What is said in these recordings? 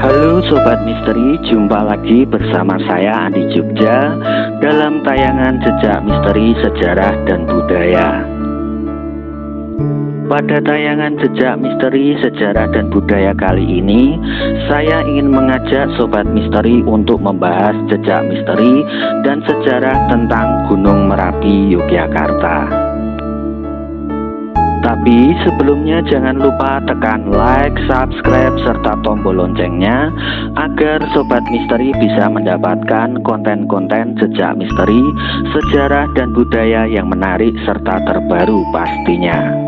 Halo Sobat Misteri, jumpa lagi bersama saya Andi Jogja dalam tayangan Jejak Misteri Sejarah dan Budaya. Pada tayangan Jejak Misteri Sejarah dan Budaya kali ini, saya ingin mengajak Sobat Misteri untuk membahas jejak misteri dan sejarah tentang Gunung Merapi, Yogyakarta. Tapi sebelumnya jangan lupa tekan like, subscribe, serta tombol loncengnya agar Sobat Misteri bisa mendapatkan konten-konten jejak misteri, sejarah dan budaya yang menarik serta terbaru pastinya.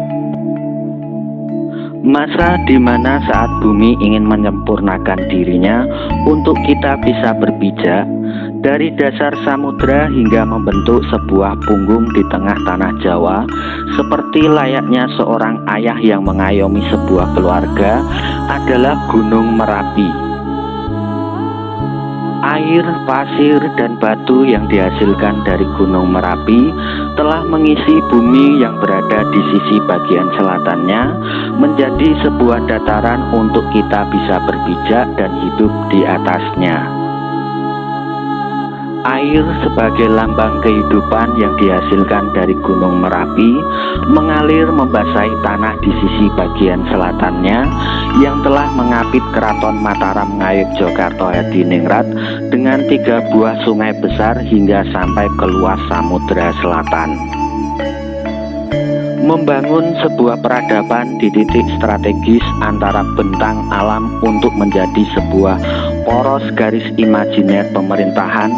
Masa di mana saat bumi ingin menyempurnakan dirinya untuk kita bisa berpijak dari dasar samudra hingga membentuk sebuah punggung di tengah tanah Jawa, seperti layaknya seorang ayah yang mengayomi sebuah keluarga, adalah Gunung Merapi. Air, pasir, dan batu yang dihasilkan dari Gunung Merapi telah mengisi bumi yang berada di sisi bagian selatannya menjadi sebuah dataran untuk kita bisa berpijak dan hidup di atasnya. Air sebagai lambang kehidupan yang dihasilkan dari Gunung Merapi mengalir membasahi tanah di sisi bagian selatannya yang telah mengapit Keraton Mataram Ngayogyakarta Hadiningrat dengan 3 buah sungai besar hingga sampai ke luas Samudra Selatan. Membangun sebuah peradaban di titik strategis antara bentang alam untuk menjadi sebuah poros garis imajiner pemerintahan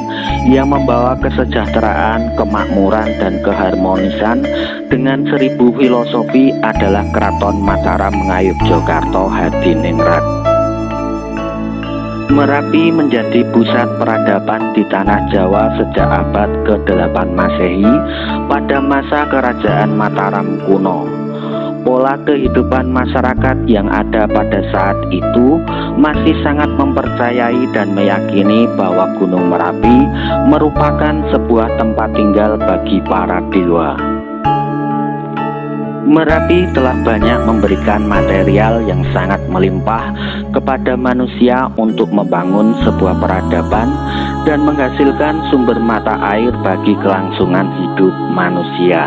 yang membawa kesejahteraan, kemakmuran, dan keharmonisan dengan 1000 filosofi adalah Keraton Mataram Ngayogyakarta Hadiningrat. Merapi menjadi pusat peradaban di tanah Jawa sejak abad ke-8 Masehi pada masa kerajaan Mataram kuno. Pola kehidupan masyarakat yang ada pada saat itu masih sangat mempercayai dan meyakini bahwa Gunung Merapi merupakan sebuah tempat tinggal bagi para dewa. Merapi telah banyak memberikan material yang sangat melimpah kepada manusia untuk membangun sebuah peradaban dan menghasilkan sumber mata air bagi kelangsungan hidup manusia.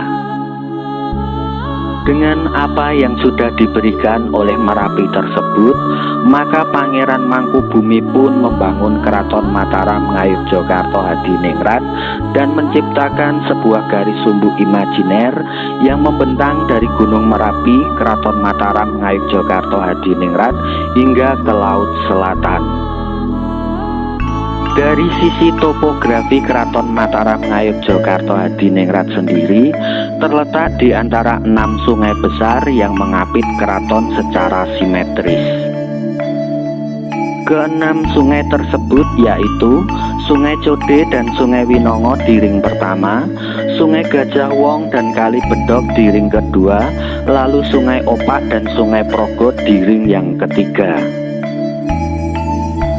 Dengan apa yang sudah diberikan oleh Merapi tersebut, maka Pangeran Mangkubumi pun membangun Keraton Mataram Ngayogyakarta Hadiningrat dan menciptakan sebuah garis sumbu imajiner yang membentang dari Gunung Merapi, Keraton Mataram Ngayogyakarta Hadiningrat hingga ke Laut Selatan. Dari sisi topografi Keraton Mataram Ngayogyakarta Hadiningrat sendiri terletak di antara 6 sungai besar yang mengapit keraton secara simetris. Keenam sungai tersebut yaitu Sungai Code dan Sungai Winongo di ring pertama, Sungai Gajah Wong dan Kali Bedok di ring kedua, lalu Sungai Opak dan Sungai Progot di ring yang ketiga.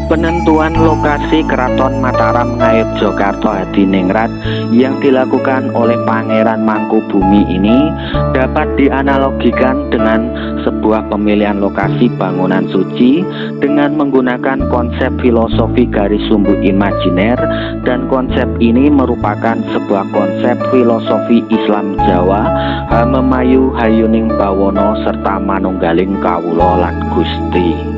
Penentuan lokasi Keraton Mataram Ngayogyakarta Hadiningrat yang dilakukan oleh Pangeran Mangkubumi ini dapat dianalogikan dengan sebuah pemilihan lokasi bangunan suci dengan menggunakan konsep filosofi garis sumbu imajiner, dan konsep ini merupakan sebuah konsep filosofi Islam Jawa Hamemayu Hayuning Bawono serta Manunggaling Kawula lan Gusti.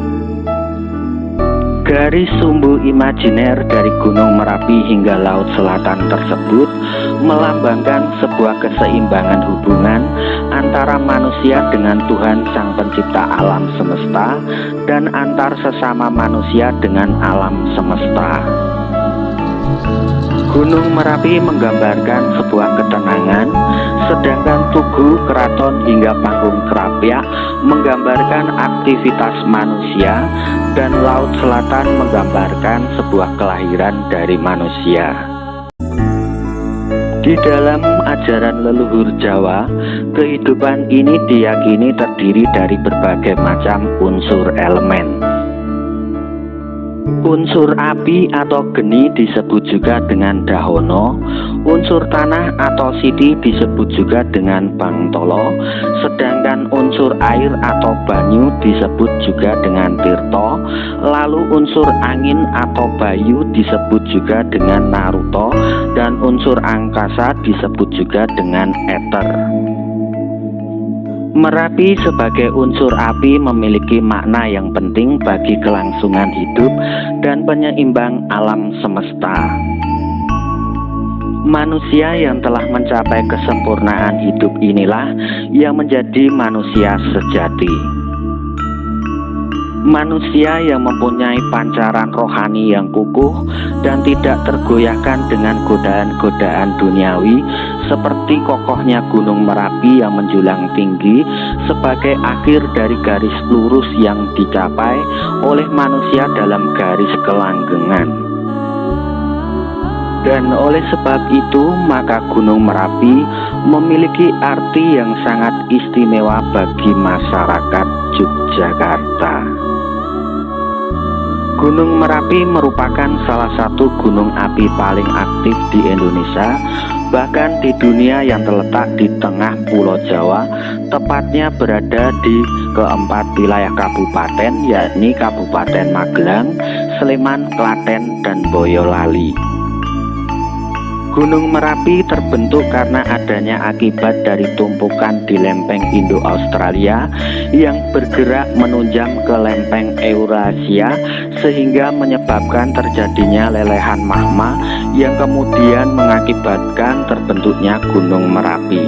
Garis sumbu imajiner dari Gunung Merapi hingga Laut Selatan tersebut melambangkan sebuah keseimbangan hubungan antara manusia dengan Tuhan Sang Pencipta alam semesta dan antar sesama manusia dengan alam semesta. Gunung Merapi menggambarkan sebuah ketenangan, sedangkan Tugu, Keraton hingga Panggung Krapyak menggambarkan aktivitas manusia, dan Laut Selatan menggambarkan sebuah kelahiran dari manusia. Di dalam ajaran leluhur Jawa, kehidupan ini diyakini terdiri dari berbagai macam unsur elemen. Unsur api atau geni disebut juga dengan dahono, unsur tanah atau siti disebut juga dengan bangtolo, sedangkan unsur air atau banyu disebut juga dengan tirto, lalu unsur angin atau bayu disebut juga dengan naruto, dan unsur angkasa disebut juga dengan eter. Merapi sebagai unsur api memiliki makna yang penting bagi kelangsungan hidup dan penyeimbang alam semesta. Manusia yang telah mencapai kesempurnaan hidup inilah yang menjadi manusia sejati. Manusia yang mempunyai pancaran rohani yang kukuh dan tidak tergoyahkan dengan godaan-godaan duniawi, seperti kokohnya Gunung Merapi yang menjulang tinggi sebagai akhir dari garis lurus yang dicapai oleh manusia dalam garis kelanggengan. Dan oleh sebab itu, maka Gunung Merapi memiliki arti yang sangat istimewa bagi masyarakat Yogyakarta. Gunung Merapi merupakan salah satu gunung api paling aktif di Indonesia, bahkan di dunia, yang terletak di tengah Pulau Jawa, tepatnya berada di keempat wilayah kabupaten, yakni Kabupaten Magelang, Sleman, Klaten, dan Boyolali. Gunung Merapi terbentuk karena adanya akibat dari tumpukan di lempeng Indo-Australia yang bergerak menunjam ke lempeng Eurasia, sehingga menyebabkan terjadinya lelehan magma yang kemudian mengakibatkan terbentuknya Gunung Merapi.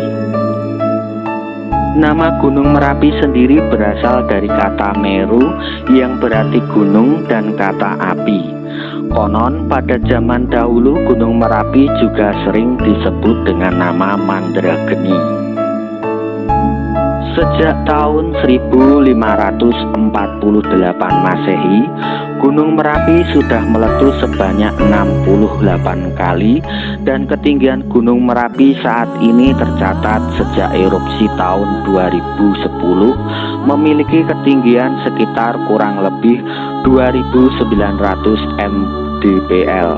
Nama Gunung Merapi sendiri berasal dari kata Meru yang berarti gunung dan kata api. Konon pada zaman dahulu Gunung Merapi juga sering disebut dengan nama Mandrageni. Sejak tahun 1548 Masehi, Gunung Merapi sudah meletus sebanyak 68 kali, dan ketinggian Gunung Merapi saat ini tercatat sejak erupsi tahun 2010 memiliki ketinggian sekitar kurang lebih 2.900 mdpl.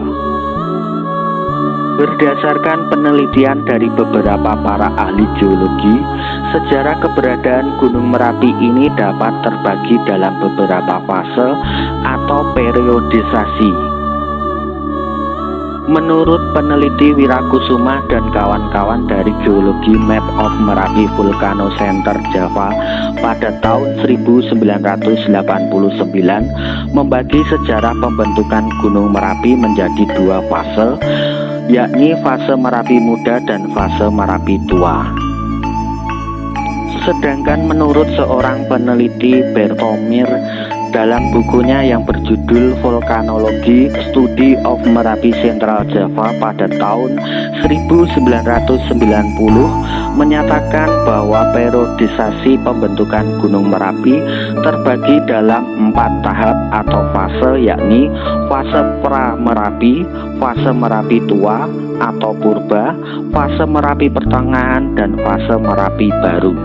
Berdasarkan penelitian dari beberapa para ahli geologi, sejarah keberadaan Gunung Merapi ini dapat terbagi dalam beberapa fase atau periodisasi. Menurut peneliti Wirakusuma dan kawan-kawan dari Geologi Map of Merapi Volcano Center Java pada tahun 1989, membagi sejarah pembentukan Gunung Merapi menjadi dua fase, yakni fase Merapi Muda dan fase Merapi Tua. Sedangkan menurut seorang peneliti, Bertomir, dalam bukunya yang berjudul Volcanology Study of Merapi Central Java pada tahun 1990 menyatakan bahwa periodisasi pembentukan Gunung Merapi terbagi dalam 4 tahap atau fase, yakni fase pra-Merapi, fase Merapi Tua atau Purba, fase Merapi Pertengahan, dan fase Merapi Baru.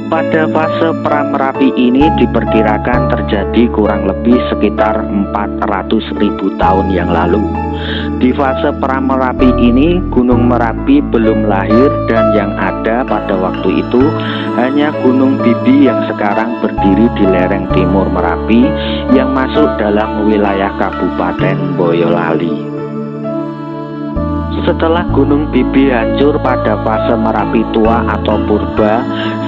Pada fase pra-Merapi ini diperkirakan terjadi kurang lebih sekitar 400.000 tahun yang lalu. Di fase pra-Merapi ini Gunung Merapi belum lahir, dan yang ada pada waktu itu hanya Gunung Bibi yang sekarang berdiri di lereng timur Merapi yang masuk dalam wilayah Kabupaten Boyolali. Setelah Gunung Bibi hancur pada fase Merapi Tua atau Purba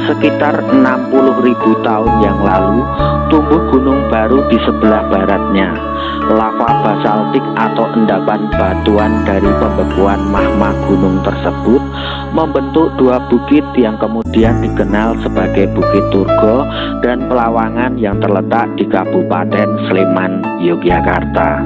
sekitar 60.000 tahun yang lalu, tumbuh gunung baru di sebelah baratnya. Lava basaltik atau endapan batuan dari pembekuan magma gunung tersebut membentuk dua bukit yang kemudian dikenal sebagai Bukit Turgo dan Pelawangan yang terletak di Kabupaten Sleman, Yogyakarta.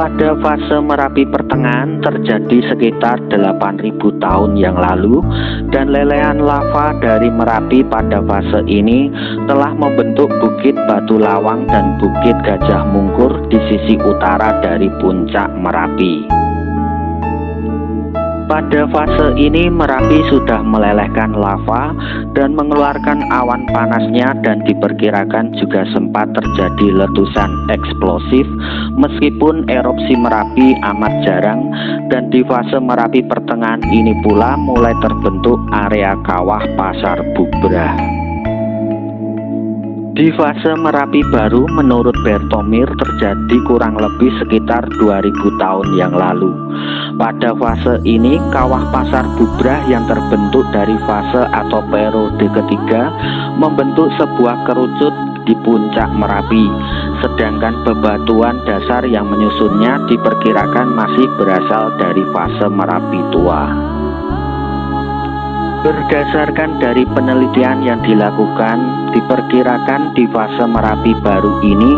Pada fase Merapi pertengahan terjadi sekitar 8.000 tahun yang lalu, dan lelehan lava dari Merapi pada fase ini telah membentuk Bukit Batu Lawang dan Bukit Gajah Mungkur di sisi utara dari puncak Merapi. Pada fase ini Merapi sudah melelehkan lava dan mengeluarkan awan panasnya, dan diperkirakan juga sempat terjadi letusan eksplosif meskipun erupsi Merapi amat jarang. Dan di fase Merapi pertengahan ini pula mulai terbentuk area kawah Pasar Bubrah. Di fase Merapi baru menurut Bertomir terjadi kurang lebih sekitar 2000 tahun yang lalu. Pada fase ini kawah Pasar Bubrah yang terbentuk dari fase atau periode ketiga membentuk sebuah kerucut di puncak Merapi, sedangkan bebatuan dasar yang menyusunnya diperkirakan masih berasal dari fase Merapi tua. Berdasarkan dari penelitian yang dilakukan, diperkirakan di fase Merapi baru ini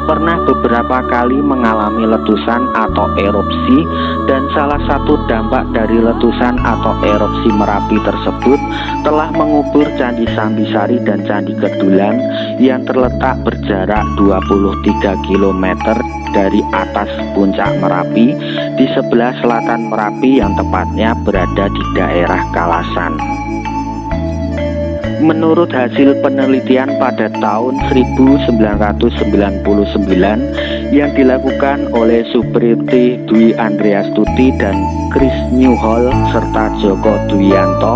pernah beberapa kali mengalami letusan atau erupsi, dan salah satu dampak dari letusan atau erupsi Merapi tersebut telah mengubur Candi Sambisari dan Candi Kedulan yang terletak berjarak 23 km dari atas puncak Merapi di sebelah selatan Merapi, yang tepatnya berada di daerah Kalasan. Menurut hasil penelitian pada tahun 1999 yang dilakukan oleh Supriyati Dwi Andreastuti dan Chris Newhall serta Joko Duyanto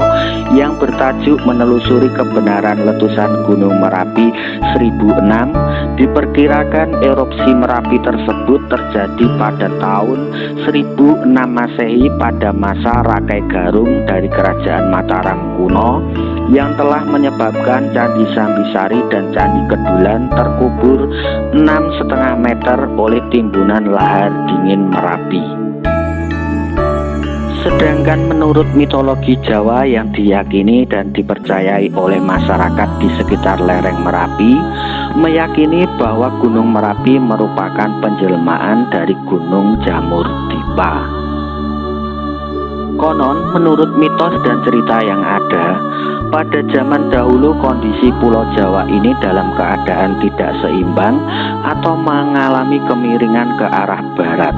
yang bertajuk Menelusuri Kebenaran Letusan Gunung Merapi 1006, diperkirakan erupsi Merapi tersebut terjadi pada tahun 1006 Masehi pada masa Rakai Garung dari Kerajaan Mataram kuno, yang telah menyebabkan Candi Sambisari dan Candi Kedulan terkubur 6,5 meter oleh timbunan lahar dingin Merapi. Sedangkan menurut mitologi Jawa yang diyakini dan dipercayai oleh masyarakat di sekitar lereng Merapi, meyakini bahwa Gunung Merapi merupakan penjelmaan dari Gunung Jamur Dipa. Konon menurut mitos dan cerita yang ada, pada zaman dahulu kondisi Pulau Jawa ini dalam keadaan tidak seimbang atau mengalami kemiringan ke arah barat.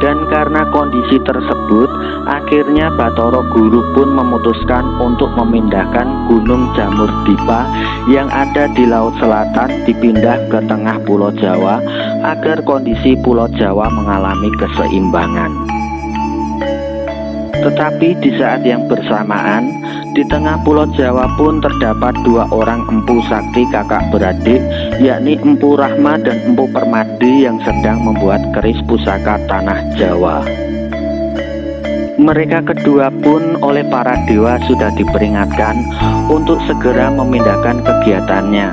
Dan karena kondisi tersebut, akhirnya Bathara Guru pun memutuskan untuk memindahkan Gunung Jamur Dipa yang ada di Laut Selatan dipindah ke tengah Pulau Jawa agar kondisi Pulau Jawa mengalami keseimbangan. Tetapi di saat yang bersamaan, di tengah Pulau Jawa pun terdapat dua orang empu sakti kakak beradik, yakni Empu Rahma dan Empu Permadi yang sedang membuat keris pusaka tanah Jawa. Mereka kedua pun oleh para dewa sudah diperingatkan untuk segera memindahkan kegiatannya.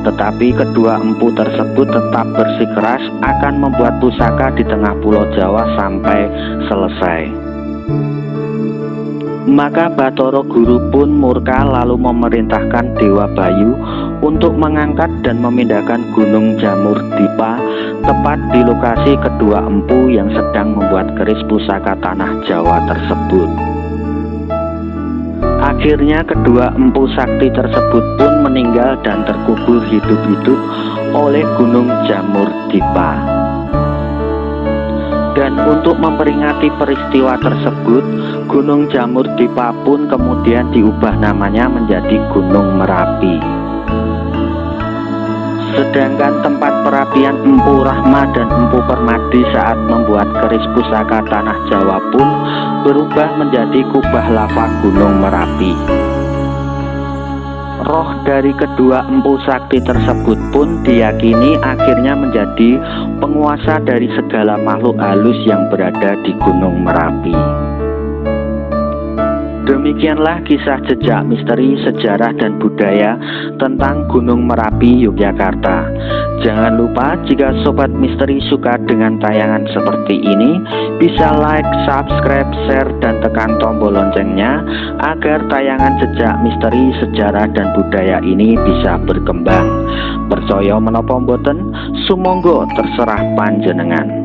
Tetapi kedua empu tersebut tetap bersikeras akan membuat pusaka di tengah Pulau Jawa sampai selesai. Maka Bathara Guru pun murka lalu memerintahkan Dewa Bayu untuk mengangkat dan memindahkan Gunung Jamur Dipa tepat di lokasi kedua empu yang sedang membuat keris pusaka tanah Jawa tersebut. Akhirnya kedua empu sakti tersebut pun meninggal dan terkubur hidup-hidup oleh Gunung Jamur Dipa. Dan untuk memperingati peristiwa tersebut, Gunung Jamur Dipa pun kemudian diubah namanya menjadi Gunung Merapi. Sedangkan tempat perapian Empu Rahma dan Empu Permadi saat membuat keris pusaka tanah Jawa pun berubah menjadi kubah lava Gunung Merapi. Roh dari kedua empu sakti tersebut pun diyakini akhirnya menjadi penguasa dari segala makhluk halus yang berada di Gunung Merapi. Demikianlah kisah jejak misteri sejarah dan budaya tentang Gunung Merapi, Yogyakarta. Jangan lupa jika Sobat Misteri suka dengan tayangan seperti ini, bisa like, subscribe, share, dan tekan tombol loncengnya agar tayangan jejak misteri sejarah dan budaya ini bisa berkembang. Percaya menapa mboten, sumangga terserah panjenengan.